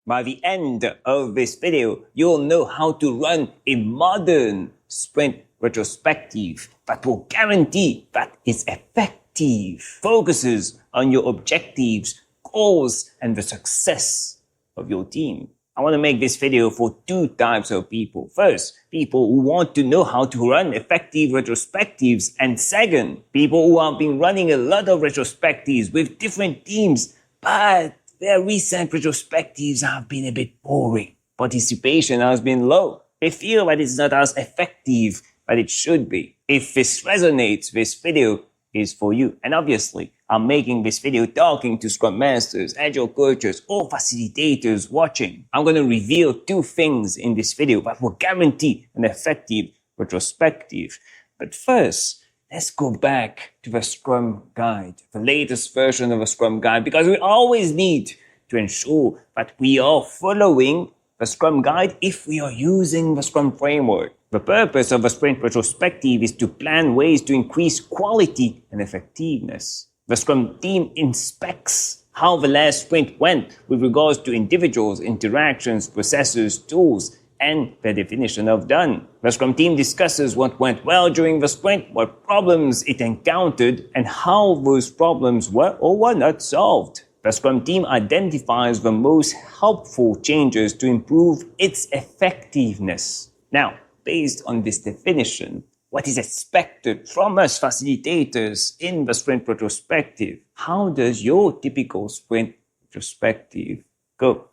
By the end of this video, you'll know how to run a modern sprint retrospective that will guarantee that it's effective, focuses on your objectives, goals, and the success of your team. I want to make this video for two types of people. First, people who want to know how to run effective retrospectives. And second, people who have been running a lot of retrospectives with different teams, but their recent retrospectives have been a bit boring. Participation has been low. They feel that it's not as effective as it should be. If this resonates, this video is for you. And obviously, I'm making this video talking to Scrum Masters, Agile coaches, or facilitators watching. I'm going to reveal two things in this video that will guarantee an effective retrospective. But first, let's go back to the Scrum Guide, the latest version of the Scrum Guide, because we always need to ensure that we are following the Scrum Guide if we are using the Scrum framework. The purpose of a sprint retrospective is to plan ways to increase quality and effectiveness. The Scrum team inspects how the last sprint went with regards to individuals, interactions, processes, tools, and the definition of done. The Scrum team discusses what went well during the sprint, what problems it encountered, and how those problems were or were not solved. The Scrum team identifies the most helpful changes to improve its effectiveness. Now, based on this definition, what is expected from us facilitators in the sprint retrospective? How does your typical sprint retrospective go?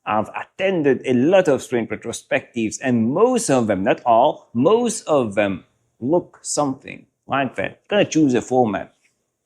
I've attended a lot of sprint retrospectives, and most of them, not all, most of them look something like that. I'm going to choose a format.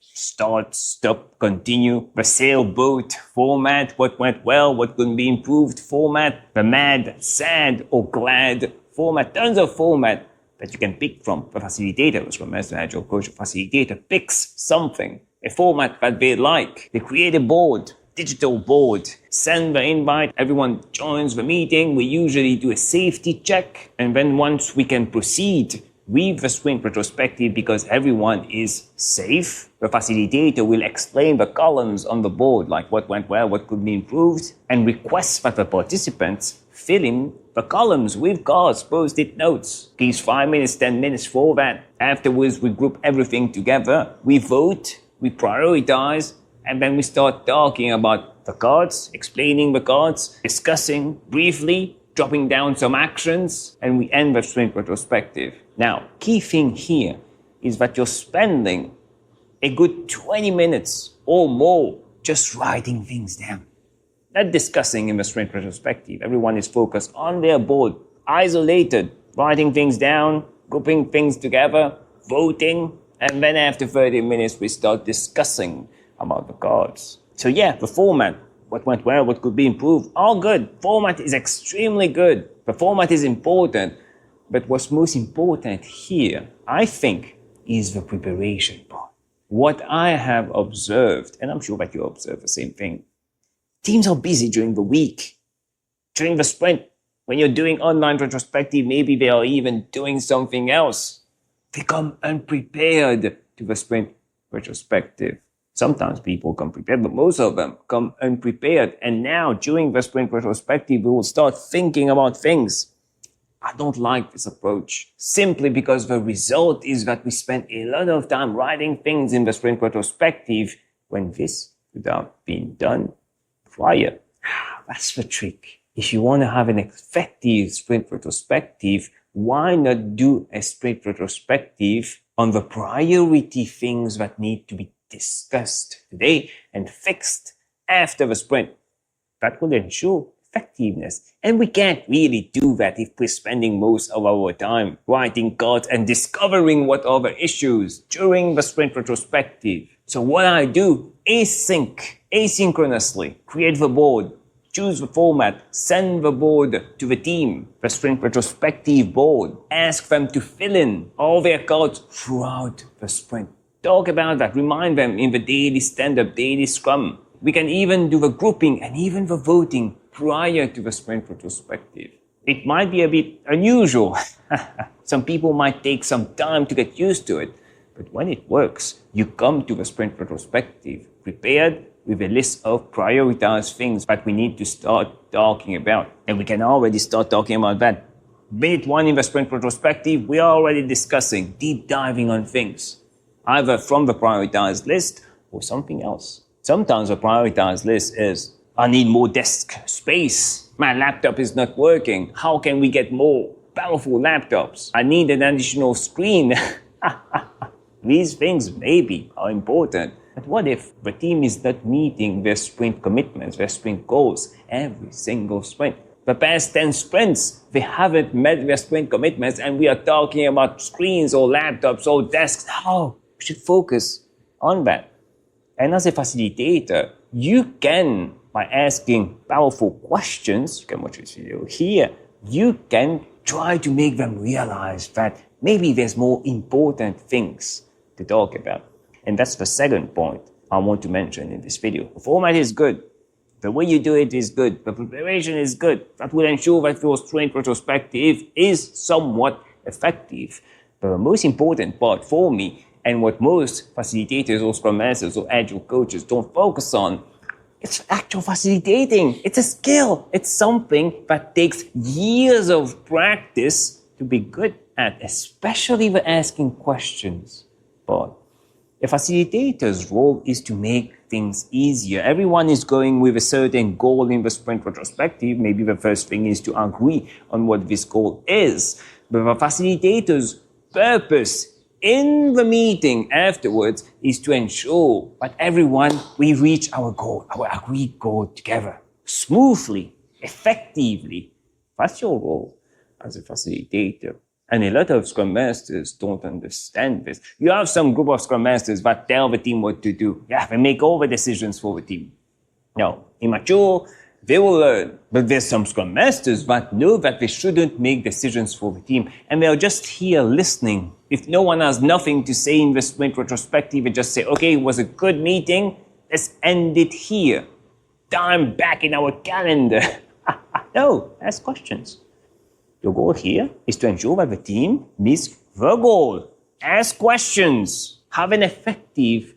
Start, stop, continue, the sailboat format, what went well, what could be improved format, the mad, sad, or glad format, tons of format that you can pick from. The facilitator, the Scrum Master, Agile coach, facilitator picks something, a format that they like. They create a board, digital board, send the invite, everyone joins the meeting. We usually do a safety check, and then once we can proceed with the sprint retrospective, because everyone is safe, the facilitator will explain the columns on the board, like what went well, what could be improved, and requests that the participants fill in the columns with cards, post-it notes. Gives 5 minutes, 10 minutes for that. Afterwards, we group everything together, we vote, we prioritize, and then we start talking about the cards, explaining the cards, discussing briefly, dropping down some actions, and we end the sprint retrospective. Now, key thing here is that you're spending a good 20 minutes or more just writing things down. Not discussing in the sprint retrospective. Everyone is focused on their board, isolated, writing things down, grouping things together, voting, and then after 30 minutes we start discussing about the cards. So yeah, the format, what went well, what could be improved, all good. Format is extremely good. The format is important. But what's most important here, I think, is the preparation part. What I have observed, and I'm sure that you observe the same thing, teams are busy during the week, during the sprint. When you're doing online retrospective, maybe they are even doing something else. They come unprepared to the sprint retrospective. Sometimes people come prepared, but most of them come unprepared. And now, during the sprint retrospective, we will start thinking about things. I don't like this approach, simply because the result is that we spend a lot of time writing things in the sprint retrospective when this could have been done prior. That's the trick. If you want to have an effective sprint retrospective, why not do a sprint retrospective on the priority things that need to be discussed today and fixed after the sprint? That will ensure effectiveness. And we can't really do that if we're spending most of our time writing cards and discovering what are the issues during the sprint retrospective. So what I do, asynchronously, create the board, choose the format, send the board to the team, the sprint retrospective board, ask them to fill in all their cards throughout the sprint. Talk about that, remind them in the daily stand-up, daily scrum. We can even do the grouping and even the voting prior to the sprint retrospective. It might be a bit unusual. Some people might take some time to get used to it. But when it works, you come to the sprint retrospective prepared with a list of prioritized things that we need to start talking about. And we can already start talking about that. Minute 1 in the sprint retrospective, we are already discussing, deep diving on things, either from the prioritized list or something else. Sometimes the prioritized list is, I need more desk space. My laptop is not working. How can we get more powerful laptops? I need an additional screen. These things maybe are important. But what if the team is not meeting their sprint commitments, their sprint goals every single sprint? The past 10 sprints, they haven't met their sprint commitments and we are talking about screens or laptops or desks. No, we should focus on that. And as a facilitator, you can, by asking powerful questions, you can watch this video here, you can try to make them realize that maybe there's more important things to talk about. And that's the second point I want to mention in this video. The format is good. The way you do it is good. The preparation is good. That will ensure that your sprint retrospective is somewhat effective. But the most important part for me, and what most facilitators or scrum masters or agile coaches don't focus on, it's actual facilitating. It's a skill. It's something that takes years of practice to be good at, especially the asking questions part. A facilitator's role is to make things easier. Everyone is going with a certain goal in the sprint retrospective. Maybe the first thing is to agree on what this goal is. But the facilitator's purpose in the meeting afterwards is to ensure that everyone, we reach our goal, our agreed goal together, smoothly, effectively. That's your role as a facilitator. And a lot of Scrum Masters don't understand this. You have some group of Scrum Masters that tell the team what to do. Yeah, they make all the decisions for the team. No, immature, they will learn. But there's some Scrum Masters that know that they shouldn't make decisions for the team. And they're just here listening. If no one has nothing to say in the sprint retrospective, they just say, okay, it was a good meeting. Let's end it here. Time back in our calendar. No, ask questions. Your goal here is to ensure that the team meets the goal. Ask questions. Have an effective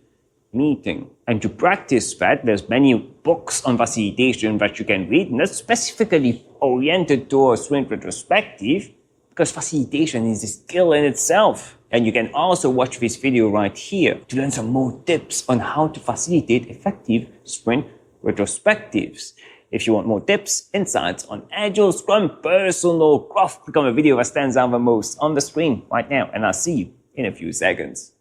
meeting. And to practice that, there's many books on facilitation that you can read, not specifically oriented to a sprint retrospective, because facilitation is a skill in itself. And you can also watch this video right here to learn some more tips on how to facilitate effective sprint retrospectives. If you want more tips, insights on Agile, Scrum, personal growth, click on the video that stands out the most on the screen right now, and I'll see you in a few seconds.